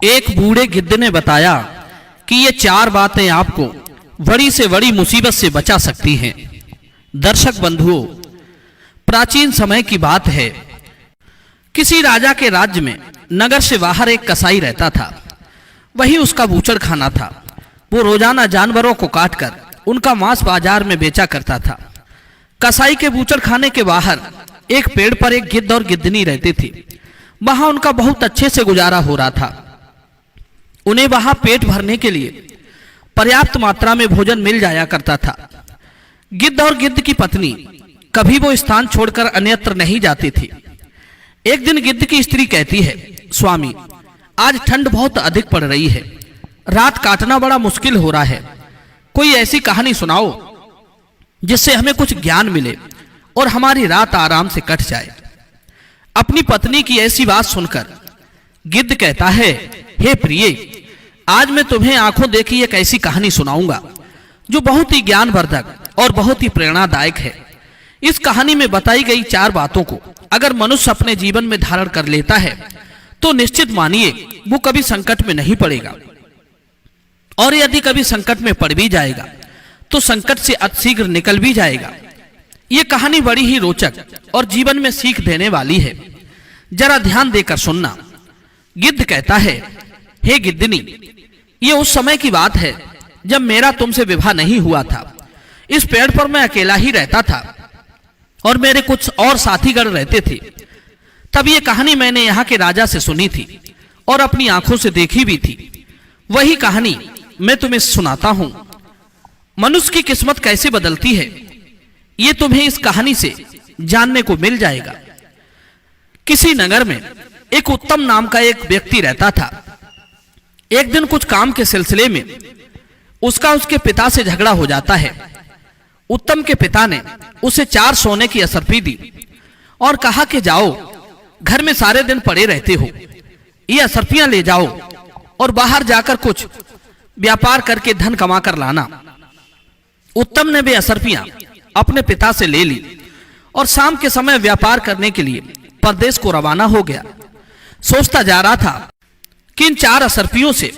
एक बूढ़े गिद्ध ने बताया कि ये 4 बातें आपको बड़ी से बड़ी मुसीबत से बचा सकती हैं। दर्शक बंधुओं, प्राचीन समय की बात है। किसी राजा के राज्य में नगर से बाहर एक कसाई रहता था। वही उसका बूचड़ खाना था। वो रोजाना जानवरों को काटकर उनका मांस बाजार में बेचा करता था। कसाई के बूचड़ खाने के बाहर एक पेड़ पर एक गिद्ध और गिद्धनी रहती थी। वहां उनका बहुत अच्छे से गुजारा हो रहा था। उन्हें वहां पेट भरने के लिए पर्याप्त मात्रा में भोजन मिल जाया करता था। गिद्ध और गिद्ध की पत्नी कभी वो स्थान छोड़कर अन्यत्र नहीं जाती थी। एक दिन गिद्ध की स्त्री कहती है, स्वामी, आज ठंड बहुत अधिक पड़ रही है। रात काटना बड़ा मुश्किल हो रहा है। कोई ऐसी कहानी सुनाओ जिससे हमें कुछ ज्ञान मिले और हमारी रात आराम से कट जाए। अपनी पत्नी की ऐसी बात सुनकर गिद्ध कहता है, हे प्रिय, आज मैं तुम्हें आंखों देखी एक ऐसी कहानी सुनाऊंगा जो बहुत ही ज्ञानवर्धक और बहुत ही प्रेरणादायक है। इस कहानी में बताई गई 4 बातों को अगर मनुष्य अपने जीवन में धारण कर लेता है तो निश्चित मानिए वो कभी संकट में नहीं पड़ेगा, और यदि कभी संकट में पड़ भी जाएगा तो संकट से अतिशीघ्र निकल भी जाएगा। ये कहानी बड़ी ही रोचक और जीवन में सीख देने वाली है। जरा ध्यान देकर सुनना। गिद्ध कहता है, हे गिद्धनी, ये उस समय की बात है जब मेरा तुमसे विवाह नहीं हुआ था। इस पेड़ पर मैं अकेला ही रहता था और मेरे कुछ और साथीगण रहते थे। तब ये कहानी मैंने यहाँ के राजा से सुनी थी और अपनी आंखों से देखी भी थी। वही कहानी मैं तुम्हें सुनाता हूं। मनुष्य की किस्मत कैसे बदलती है ये तुम्हें इस कहानी से जानने को मिल जाएगा। किसी नगर में एक उत्तम नाम का एक व्यक्ति रहता था। एक दिन कुछ काम के सिलसिले में उसका उसके पिता से झगड़ा हो जाता है। उत्तम के पिता ने उसे 4 सोने की असरफी दी और कहा कि जाओ, घर में सारे दिन पड़े रहते हो, ये असरफियां ले जाओ और बाहर जाकर कुछ व्यापार करके धन कमा कर लाना। उत्तम ने वे असरफियां अपने पिता से ले ली और शाम के समय व्यापार करने के लिए परदेश को रवाना हो गया। सोचता जा रहा था कि इन 4 असरफियों से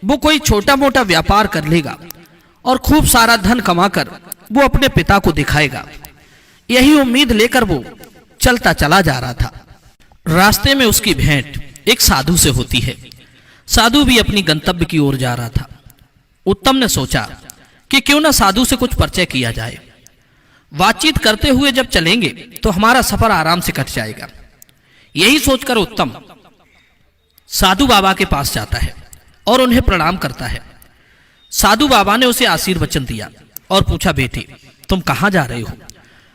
वो कोई छोटा मोटा व्यापार कर लेगा और खूब सारा धन कमाकर वो अपने पिता को दिखाएगा। यही उम्मीद लेकर वो चलता चला जा रहा था। रास्ते में उसकी भेंट एक साधु से होती है। साधु भी अपनी गंतव्य की ओर जा रहा था। उत्तम ने सोचा कि क्यों ना साधु से कुछ परिचय किया जाए। बातचीत करते हुए जब चलेंगे तो हमारा सफर आराम से कट जाएगा। यही सोचकर उत्तम साधु बाबा के पास जाता है और उन्हें प्रणाम करता है। साधु बाबा ने उसे आशीर्वचन दिया और पूछा, बेटे, तुम कहां जा रहे हो?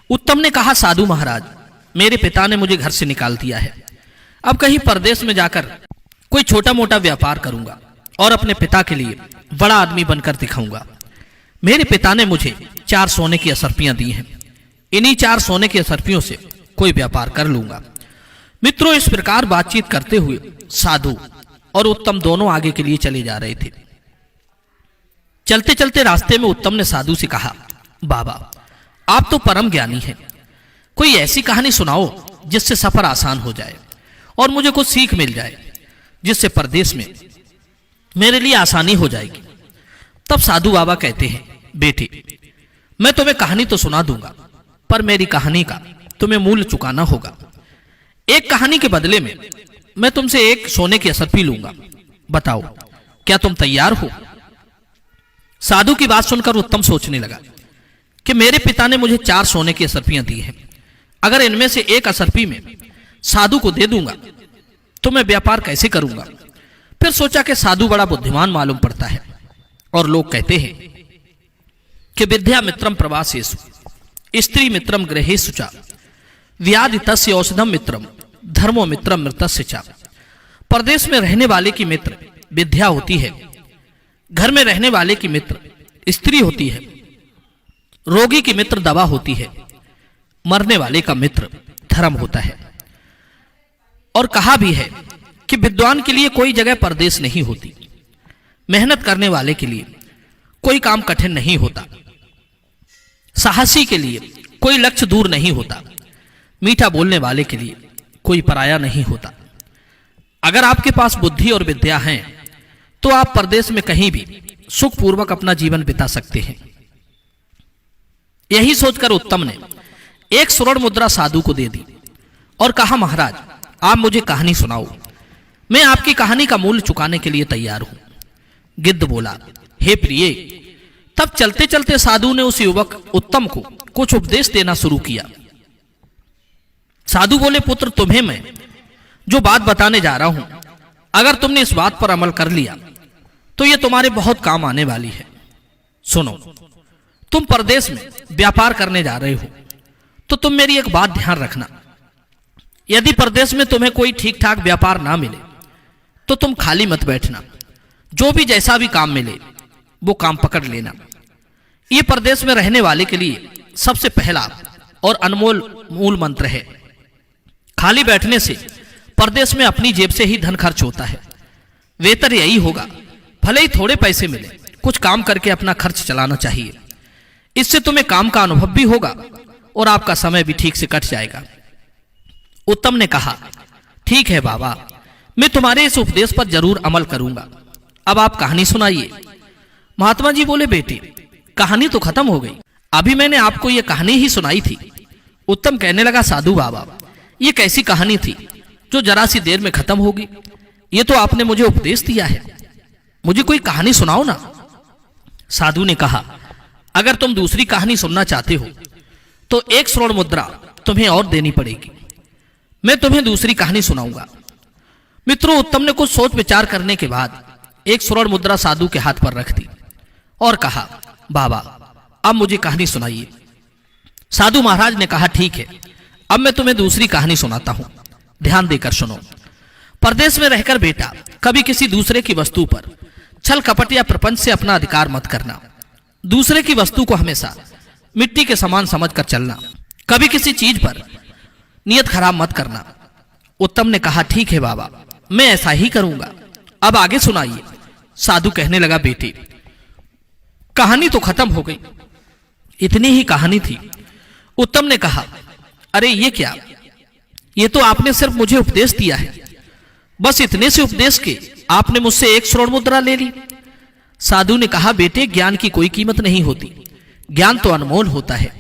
उत्तम ने कहा, साधु महाराज, मेरे पिता ने मुझे घर से निकाल दिया है। अब कहीं परदेश में जाकर कोई छोटा मोटा व्यापार करूंगा और अपने पिता के लिए बड़ा आदमी बनकर दिखाऊंगा। मेरे पिता ने मुझे 4 सोने की असरफियां दी हैं। इन्हीं 4 सोने की असरफियों से कोई व्यापार कर लूंगा। मित्रों, इस प्रकार बातचीत करते हुए साधु और उत्तम दोनों आगे के लिए चले जा रहे थे। चलते चलते रास्ते में उत्तम ने साधु से कहा, बाबा, आप तो परम ज्ञानी हैं। कोई ऐसी कहानी सुनाओ जिससे सफर आसान हो जाए और मुझे कुछ सीख मिल जाए, जिससे परदेश में मेरे लिए आसानी हो जाएगी। तब साधु बाबा कहते हैं, बेटे, मैं तुम्हें कहानी तो सुना दूंगा, पर मेरी कहानी का तुम्हें मूल्य चुकाना होगा। एक कहानी के बदले में मैं तुमसे 1 सोने की असरफी लूंगा। बताओ, क्या तुम तैयार हो? साधु की बात सुनकर उत्तम सोचने लगा कि मेरे पिता ने मुझे 4 सोने की असरफियां दी हैं। अगर इनमें से 1 असरफी में साधु को दे दूंगा तो मैं व्यापार कैसे करूंगा? फिर सोचा कि साधु बड़ा बुद्धिमान मालूम पड़ता है और लोग कहते हैं कि विद्या मित्रम प्रवासेषु स्त्री मित्रम गृहेषु च व्याधि तस्य औषधम मित्रम धर्मो मित्रम मृतस्य च। परदेश में रहने वाले की मित्र विद्या होती है, घर में रहने वाले की मित्र स्त्री होती है, रोगी की मित्र दवा होती है, मरने वाले का मित्र धर्म होता है। और कहा भी है कि विद्वान के लिए कोई जगह परदेश नहीं होती, मेहनत करने वाले के लिए कोई काम कठिन नहीं होता, साहसी के लिए कोई लक्ष्य दूर नहीं होता, मीठा बोलने वाले के लिए कोई पराया नहीं होता। अगर आपके पास बुद्धि और विद्या है तो आप परदेश में कहीं भी सुखपूर्वक अपना जीवन बिता सकते हैं। यही सोचकर उत्तम ने एक स्वर्ण मुद्रा साधु को दे दी और कहा, महाराज आप मुझे कहानी सुनाओ, मैं आपकी कहानी का मूल्य चुकाने के लिए तैयार हूं। गिद्ध बोला, हे प्रिय। तब चलते चलते साधु ने उस युवक उत्तम को कुछ उपदेश देना शुरू किया। साधु बोले, पुत्र तुम्हें मैं जो बात बताने जा रहा हूं, अगर तुमने इस बात पर अमल कर लिया तो यह तुम्हारे बहुत काम आने वाली है। सुनो, तुम परदेश में व्यापार करने जा रहे हो तो तुम मेरी एक बात ध्यान रखना। यदि परदेश में तुम्हें कोई ठीक ठाक व्यापार ना मिले तो तुम खाली मत बैठना, जो भी जैसा भी काम मिले वो काम पकड़ लेना। ये परदेश में रहने वाले के लिए सबसे पहला और अनमोल मूल मंत्र है। खाली बैठने से परदेश में अपनी जेब से ही धन खर्च होता है। वेतर यही होगा, भले ही थोड़े पैसे मिले, कुछ काम करके अपना खर्च चलाना चाहिए। इससे तुम्हें काम का अनुभव भी होगा और आपका समय भी ठीक से कट जाएगा। उत्तम ने कहा, ठीक है बाबा, मैं तुम्हारे इस उपदेश पर जरूर अमल करूंगा। अब आप कहानी सुनाइए। महात्मा जी बोले, बेटे कहानी तो खत्म हो गई, अभी मैंने आपको यह कहानी ही सुनाई थी। उत्तम कहने लगा, साधु बाबा ये कैसी कहानी थी जो जरा सी देर में खत्म होगी? ये तो आपने मुझे उपदेश दिया है, मुझे कोई कहानी सुनाओ ना। साधु ने कहा, अगर तुम दूसरी कहानी सुनना चाहते हो तो एक स्वर्ण मुद्रा तुम्हें और देनी पड़ेगी, मैं तुम्हें दूसरी कहानी सुनाऊंगा। मित्रों, उत्तम ने कुछ सोच विचार करने के बाद एक स्वर्ण मुद्रा साधु के हाथ पर रख दी और कहा, बाबा अब मुझे कहानी सुनाइए। साधु महाराज ने कहा, ठीक है, अब मैं तुम्हें दूसरी कहानी सुनाता हूं, ध्यान देकर सुनो। परदेश में रहकर बेटा कभी किसी दूसरे की वस्तु पर छल कपट या प्रपंच से अपना अधिकार मत करना। दूसरे की वस्तु को हमेशा मिट्टी के समान समझकर चलना। कभी किसी चीज पर नियत खराब मत करना। उत्तम ने कहा, ठीक है बाबा, मैं ऐसा ही करूंगा, अब आगे सुनाइए। साधु कहने लगा, बेटे कहानी तो खत्म हो गई, इतनी ही कहानी थी। उत्तम ने कहा, अरे ये क्या, ये तो आपने सिर्फ मुझे उपदेश दिया है, बस इतने से उपदेश के आपने मुझसे एक स्वर्ण मुद्रा ले ली। साधु ने कहा, बेटे ज्ञान की कोई कीमत नहीं होती, ज्ञान तो अनमोल होता है।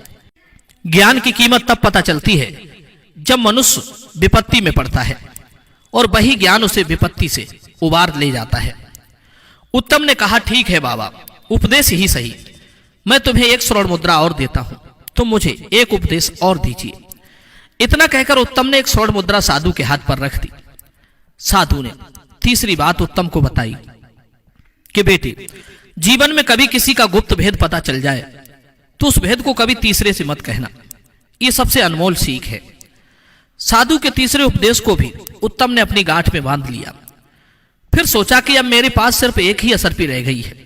ज्ञान की कीमत तब पता चलती है जब मनुष्य विपत्ति में पड़ता है और वही ज्ञान उसे विपत्ति से उबार ले जाता है। उत्तम ने कहा, ठीक है बाबा, उपदेश ही सही, मैं तुम्हें एक स्वर्ण मुद्रा और देता हूं, तुम मुझे एक उपदेश और दीजिए। इतना कहकर उत्तम ने एक स्वर्ण मुद्रा साधु के हाथ पर रख दी। साधु ने तीसरी बात उत्तम को बताई कि बेटे जीवन में कभी किसी का गुप्त भेद पता चल जाए तो उस भेद को कभी तीसरे से मत कहना, यह सबसे अनमोल सीख है। साधु के तीसरे उपदेश को भी उत्तम ने अपनी गांठ में बांध लिया। फिर सोचा कि अब मेरे पास सिर्फ एक ही असरपी रह गई है,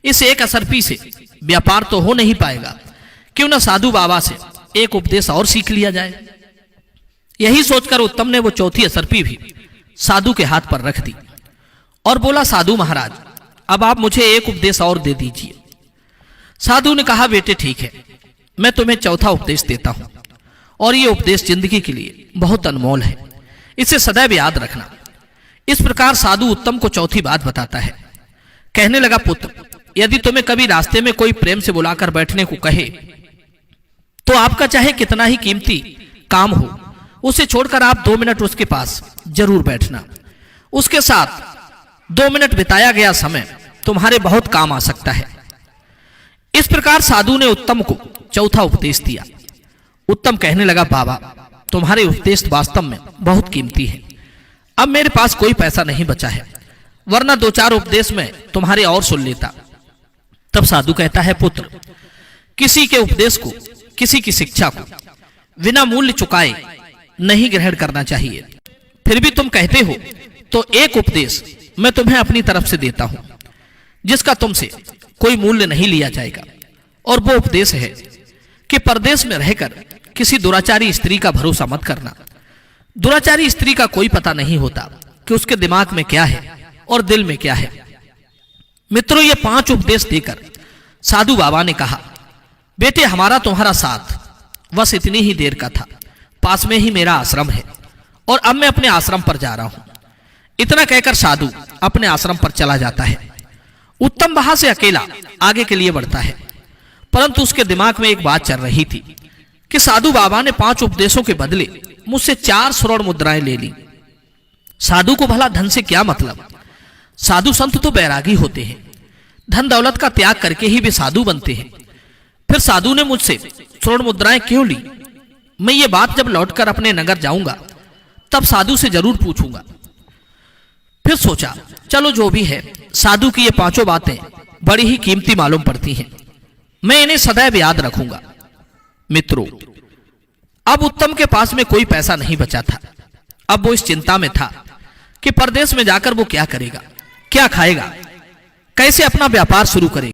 इस एक असरपी से व्यापार तो हो नहीं पाएगा, क्यों ना साधु बाबा से एक उपदेश और सीख लिया जाए। यही सोचकर उत्तम ने वो चौथी असरपी भी साधु के हाथ पर रख दी और बोला, साधु महाराज अब आप मुझे एक उपदेश और दे दीजिए। साधु ने कहा, बेटे ठीक है, मैं तुम्हें चौथा उपदेश देता हूं और ये उपदेश जिंदगी के लिए बहुत अनमोल है, इसे सदैव याद रखना। इस प्रकार साधु उत्तम को चौथी बात बताता है। कहने लगा, पुत्र यदि तुम्हें कभी रास्ते में कोई प्रेम से बुलाकर बैठने को कहे तो आपका चाहे कितना ही कीमती काम हो, उसे छोड़कर आप 2 मिनट उसके पास जरूर बैठना। उसके साथ 2 मिनट बिताया गया समय तुम्हारे बहुत काम आ सकता है। इस प्रकार साधु ने उत्तम को चौथा उपदेश दिया। उत्तम कहने लगा, बाबा तुम्हारे उपदेश वास्तव में बहुत कीमती है, अब मेरे पास कोई पैसा नहीं बचा है, वरना 2-4 उपदेश में तुम्हारे और सुन लेता। तब साधु कहता है, पुत्र किसी के उपदेश को, किसी की शिक्षा को बिना मूल्य चुकाए नहीं ग्रहण करना चाहिए। फिर भी तुम कहते हो तो एक उपदेश मैं तुम्हें अपनी तरफ से देता हूं जिसका तुमसे कोई मूल्य नहीं लिया जाएगा, और वो उपदेश है कि परदेश में रहकर किसी दुराचारी स्त्री का भरोसा मत करना। दुराचारी स्त्री का कोई पता नहीं होता कि उसके दिमाग में क्या है और दिल में क्या है। मित्रों, ये 5 उपदेश देकर साधु बाबा ने कहा, बेटे हमारा तुम्हारा साथ बस इतनी ही देर का था, पास में ही मेरा आश्रम है और अब मैं अपने आश्रम पर जा रहा हूं। इतना कहकर साधु अपने आश्रम पर चला जाता है। उत्तम वहां से अकेला आगे के लिए बढ़ता है, परंतु उसके दिमाग में एक बात चल रही थी कि साधु बाबा ने 5 उपदेशों के बदले मुझसे 4 स्वर्ण मुद्राएं ले ली। साधु को भला धन से क्या मतलब? साधु संत तो बैरागी होते हैं, धन दौलत का त्याग करके ही वे साधु बनते हैं। फिर साधु ने मुझसे स्वर्ण मुद्राएं क्यों ली? मैं ये बात जब लौटकर अपने नगर जाऊंगा तब साधु से जरूर पूछूंगा। फिर सोचा, चलो जो भी है, साधु की ये 5 बातें बड़ी ही कीमती मालूम पड़ती हैं, मैं इन्हें सदैव याद रखूंगा। मित्रों, अब उत्तम के पास में कोई पैसा नहीं बचा था। अब वो इस चिंता में था कि परदेश में जाकर वो क्या करेगा, क्या खाएगा, कैसे अपना व्यापार शुरू करेगा।